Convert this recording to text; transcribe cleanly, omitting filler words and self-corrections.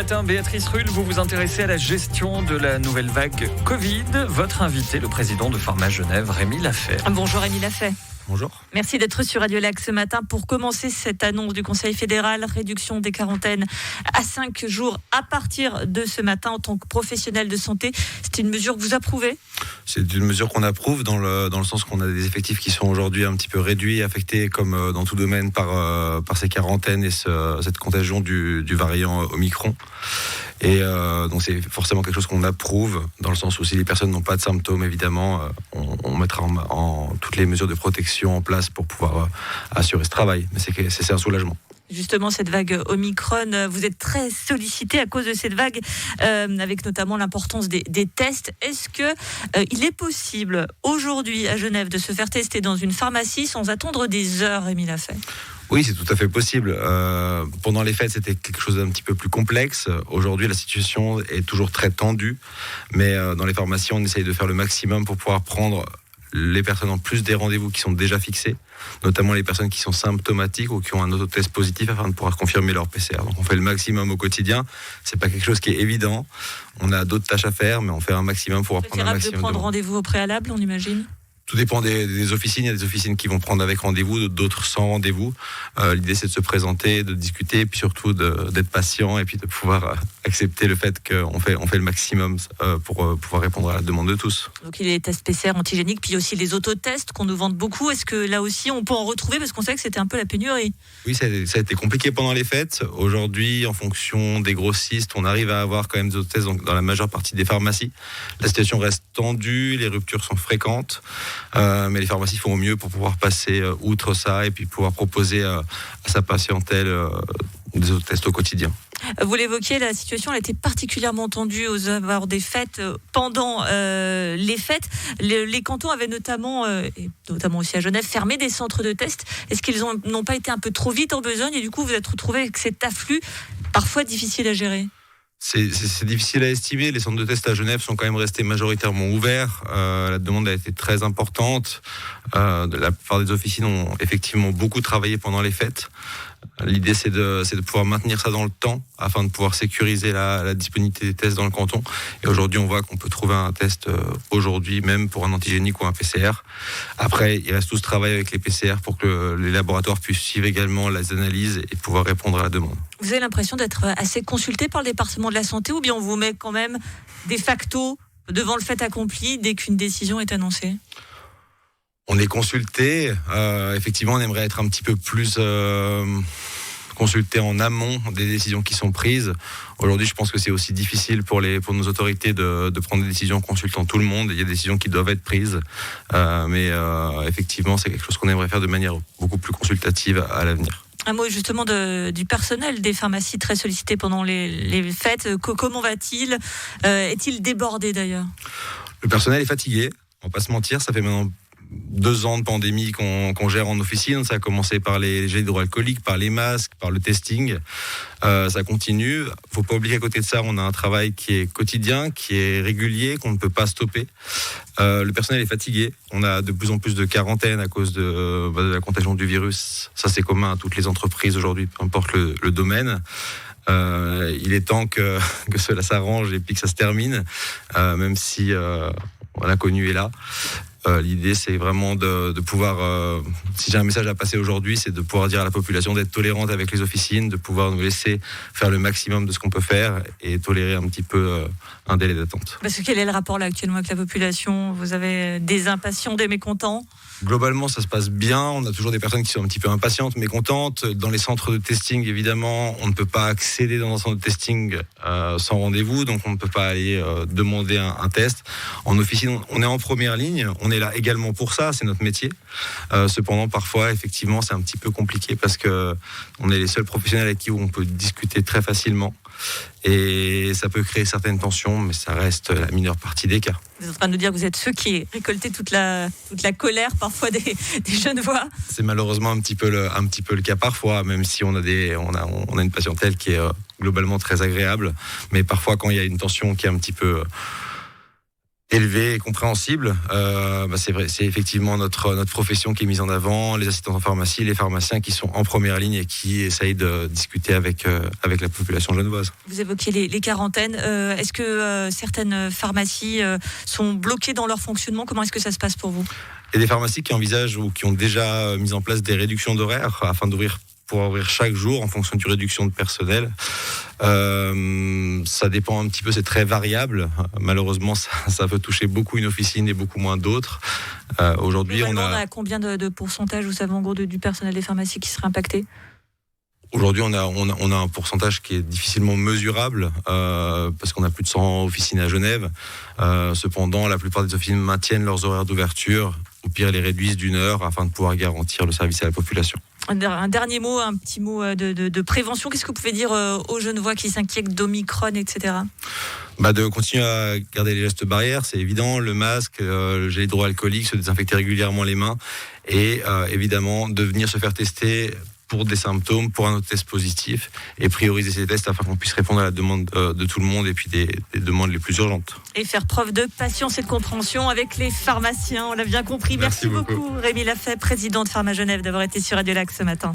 matin, Béatrice Rulle, vous vous intéressez à la gestion de la nouvelle vague Covid. Votre invité, le président de Pharma Genève, Rémi Lafay. Bonjour Rémi Lafay. Bonjour. Merci d'être sur Radio Lac ce matin pour commencer cette annonce du Conseil fédéral, réduction des quarantaines à 5 jours à partir de ce matin en tant que professionnel de santé. C'est une mesure que vous approuvez ? C'est une mesure qu'on approuve dans le sens qu'on a des effectifs qui sont aujourd'hui un petit peu réduits, affectés comme dans tout domaine par ces quarantaines et cette contagion du variant Omicron. Et donc c'est forcément quelque chose qu'on approuve, dans le sens où si les personnes n'ont pas de symptômes, évidemment, on mettra en toutes les mesures de protection en place pour pouvoir assurer ce travail. Mais c'est un soulagement. Justement, cette vague Omicron, vous êtes très sollicité à cause de cette vague, avec notamment l'importance des tests. Est-ce que il est possible aujourd'hui à Genève de se faire tester dans une pharmacie sans attendre des heures, Rémi Lafay ? Oui, c'est tout à fait possible. Pendant les fêtes, c'était quelque chose d'un petit peu plus complexe. Aujourd'hui, la situation est toujours très tendue. Mais dans les pharmacies, on essaye de faire le maximum pour pouvoir prendre les personnes en plus des rendez-vous qui sont déjà fixés, notamment les personnes qui sont symptomatiques ou qui ont un autotest positif afin de pouvoir confirmer leur PCR. Donc on fait le maximum au quotidien. C'est pas quelque chose qui est évident. On a d'autres tâches à faire, mais on fait un maximum pour pouvoir prendre un maximum de prendre rendez-vous au préalable, on imagine ? Tout dépend des officines. Il y a des officines qui vont prendre avec rendez-vous, d'autres sans rendez-vous. L'idée, c'est de se présenter, de discuter, et puis surtout d'être patient et puis de pouvoir accepter le fait qu'on fait le maximum pour pouvoir répondre à la demande de tous. Donc il y a les tests PCR antigéniques, puis aussi les autotests qu'on nous vante beaucoup. Est-ce que là aussi, on peut en retrouver ? Parce qu'on sait que c'était un peu la pénurie. Oui, ça a été compliqué pendant les fêtes. Aujourd'hui, en fonction des grossistes, on arrive à avoir quand même des autotests dans la majeure partie des pharmacies. La situation reste tendue, les ruptures sont fréquentes. Mais les pharmacies font au mieux pour pouvoir passer outre ça et puis pouvoir proposer à sa patientèle des autres tests au quotidien. Vous l'évoquiez, la situation a été particulièrement tendue aux abords des fêtes. Pendant les fêtes, les cantons avaient notamment, et notamment aussi à Genève, fermé des centres de tests. Est-ce qu'ils n'ont pas été un peu trop vite en besogne et du coup vous êtes retrouvé avec cet afflux parfois difficile à gérer ? C'est difficile à estimer. Les centres de test à Genève sont quand même restés majoritairement ouverts. La demande a été très importante. La plupart des officines ont effectivement beaucoup travaillé pendant les fêtes. L'idée, c'est de pouvoir maintenir ça dans le temps afin de pouvoir sécuriser la disponibilité des tests dans le canton. Et aujourd'hui, on voit qu'on peut trouver un test aujourd'hui, même pour un antigénique ou un PCR. Après, il reste tout ce travail avec les PCR pour que les laboratoires puissent suivre également les analyses et pouvoir répondre à la demande. Vous avez l'impression d'être assez consulté par le département de la santé ou bien on vous met quand même de facto devant le fait accompli dès qu'une décision est annoncée ? On est consulté. Effectivement, on aimerait être un petit peu plus consulté en amont des décisions qui sont prises. Aujourd'hui, je pense que c'est aussi difficile pour nos autorités de prendre des décisions en consultant tout le monde. Il y a des décisions qui doivent être prises. Mais effectivement, c'est quelque chose qu'on aimerait faire de manière beaucoup plus consultative à l'avenir. Un mot justement du personnel des pharmacies très sollicité pendant les fêtes. Comment va-t-il ? Est-il débordé d'ailleurs ? Le personnel est fatigué. On va pas se mentir, ça fait maintenant 2 ans de pandémie qu'on gère en officine. Ça a commencé par les gels hydroalcooliques, par les masques, par le testing. Ça continue. Faut pas oublier qu'à côté de ça, on a un travail qui est quotidien, qui est régulier, qu'on ne peut pas stopper. Le personnel est fatigué. On a de plus en plus de quarantaines à cause de la contagion du virus. Ça, c'est commun à toutes les entreprises aujourd'hui, peu importe le domaine. Il est temps que cela s'arrange et puis que ça se termine, même si l'inconnu est là. L'idée, c'est vraiment de pouvoir, si j'ai un message à passer aujourd'hui, c'est de pouvoir dire à la population d'être tolérante avec les officines, de pouvoir nous laisser faire le maximum de ce qu'on peut faire et tolérer un petit peu un délai d'attente. Parce que quel est le rapport là actuellement avec la population ? Vous avez des impatients, des mécontents ? Globalement, ça se passe bien. On a toujours des personnes qui sont un petit peu impatientes, mécontentes. Dans les centres de testing, évidemment, on ne peut pas accéder dans un centre de testing sans rendez-vous, donc on ne peut pas aller demander un test. En officine, on est en première ligne. On est là également pour ça, c'est notre métier. Cependant, parfois, effectivement, c'est un petit peu compliqué parce que on est les seuls professionnels avec qui on peut discuter très facilement. Et ça peut créer certaines tensions, mais ça reste la mineure partie des cas. Vous êtes en train de nous dire que vous êtes ceux qui récoltaient toute la colère parfois des jeunes voix. C'est malheureusement un petit peu le cas parfois, même si on a une patientèle qui est globalement très agréable. Mais parfois, quand il y a une tension qui est un petit peu élevé et compréhensible. C'est vrai, c'est effectivement notre profession qui est mise en avant, les assistants en pharmacie, les pharmaciens qui sont en première ligne et qui essayent de discuter avec la population genevoise. Vous évoquiez les quarantaines. Est-ce que certaines pharmacies sont bloquées dans leur fonctionnement? Comment est-ce que ça se passe pour vous? Il y a des pharmacies qui envisagent ou qui ont déjà mis en place des réductions d'horaires afin pour ouvrir chaque jour en fonction d'une réduction de personnel. Ça dépend un petit peu, c'est très variable. Malheureusement, ça peut toucher beaucoup une officine et beaucoup moins d'autres. Aujourd'hui, on a combien de pourcentage, vous savez, en gros, du personnel des pharmacies qui serait impacté? Aujourd'hui, on a un pourcentage qui est difficilement mesurable parce qu'on a plus de 100 officines à Genève. Cependant, la plupart des officines maintiennent leurs horaires d'ouverture. Au pire, les réduisent d'1 heure afin de pouvoir garantir le service à la population. Un dernier mot, un petit mot de prévention. Qu'est-ce que vous pouvez dire aux Genevois qui s'inquiètent d'Omicron, etc.? De continuer à garder les gestes barrières, c'est évident. Le masque, le gel hydroalcoolique, se désinfecter régulièrement les mains et évidemment de venir se faire tester pour des symptômes, pour un autre test positif et prioriser ces tests afin qu'on puisse répondre à la demande de tout le monde et puis des demandes les plus urgentes. Et faire preuve de patience et de compréhension avec les pharmaciens, on l'a bien compris. Merci beaucoup Rémi Lafay, président de Pharma Genève, d'avoir été sur Radio Lac ce matin.